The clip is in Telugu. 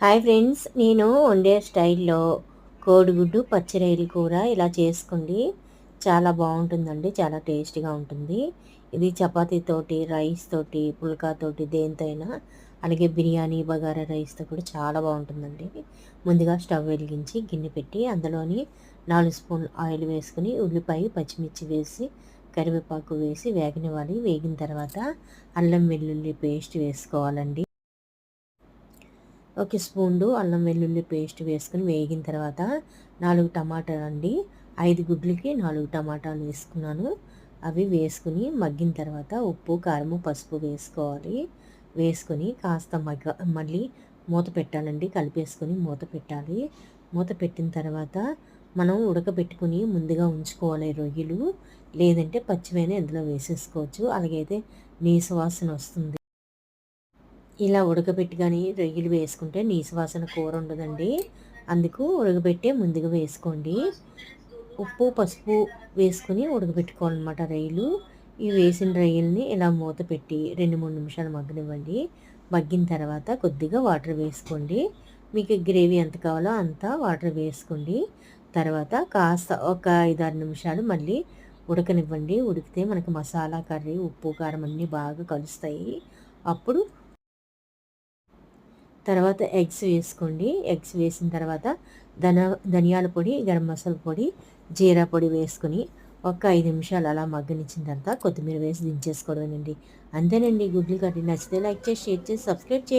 హాయ్ ఫ్రెండ్స్, నేను వండే స్టైల్లో కోడిగుడ్డు పచ్చి రొయ్యల కూర ఇలా చేసుకోండి. చాలా బాగుంటుందండి, చాలా టేస్టీగా ఉంటుంది. ఇది చపాతీతోటి, రైస్ తోటి, పుల్కాతోటి, దేనితో అయినా, అలాగే బిర్యానీ, బగారా రైస్తో కూడా చాలా బాగుంటుందండి. ముందుగా స్టవ్ వెలిగించి గిన్నె పెట్టి అందులోని 4 స్పూన్లు ఆయిల్ వేసుకుని ఉల్లిపాయ, పచ్చిమిర్చి వేసి కరివేపాకు వేసి వేగనివ్వాలి. వేగిన తర్వాత అల్లం వెల్లుల్లి పేస్ట్ వేసుకోవాలండి. ఒక స్పూను అల్లం వెల్లుల్లి పేస్ట్ వేసుకుని వేగిన తర్వాత 4 టమాటాలు అండి, 5 గుడ్లకి 4 టమాటాలు వేసుకున్నాను. అవి వేసుకుని మగ్గిన తర్వాత ఉప్పు, కారము, పసుపు వేసుకోవాలి. వేసుకొని కాస్త మళ్ళీ మూత పెట్టాలండి. కలిపేసుకొని మూత పెట్టాలి. మూత పెట్టిన తర్వాత మనం ఉడకబెట్టుకుని ముందుగా ఉంచుకోవాలి రొయ్యలు. లేదంటే పచ్చివైనా ఇందులో వేసేసుకోవచ్చు. అలాగైతే నీసు వాసన వస్తుంది. ఇలా ఉడకబెట్టి కానీ రొయ్యలు వేసుకుంటే నీసు వాసన కూర ఉండదండి. అందుకు ఉడకబెట్టే ముందుగా వేసుకోండి. ఉప్పు, పసుపు వేసుకుని ఉడకబెట్టుకోవాలన్నమాట రొయ్యలు. ఈ వేసిన రొయ్యల్ని ఇలా మూత పెట్టి 2-3 నిమిషాలు మగ్గనివ్వండి. మగ్గిన తర్వాత కొద్దిగా వాటర్ వేసుకోండి. మీకు గ్రేవీ ఎంత కావాలో అంత వాటర్ వేసుకోండి. తర్వాత కాస్త ఒక 5-6 నిమిషాలు మళ్ళీ ఉడకనివ్వండి. ఉడికితే మనకు మసాలా కర్రీ, ఉప్పు, కారం అన్నీ బాగా కలుస్తాయి. అప్పుడు తర్వాత ఎగ్స్ వేసుకోండి. ఎగ్స్ వేసిన తర్వాత ధనియాల పొడి, గరం మసాలా పొడి, జీరా పొడి వేసుకొని ఒక 5 నిమిషాలు అలా మగ్గనిచ్చిన తర్వాత కొత్తిమీర వేసి దించేసుకోవడమేనండి. అంతేనండి, గుడ్లు కర్రీ. నచ్చితే లైక్ చేసి, షేర్ చేసి, సబ్స్క్రైబ్ చేయండి.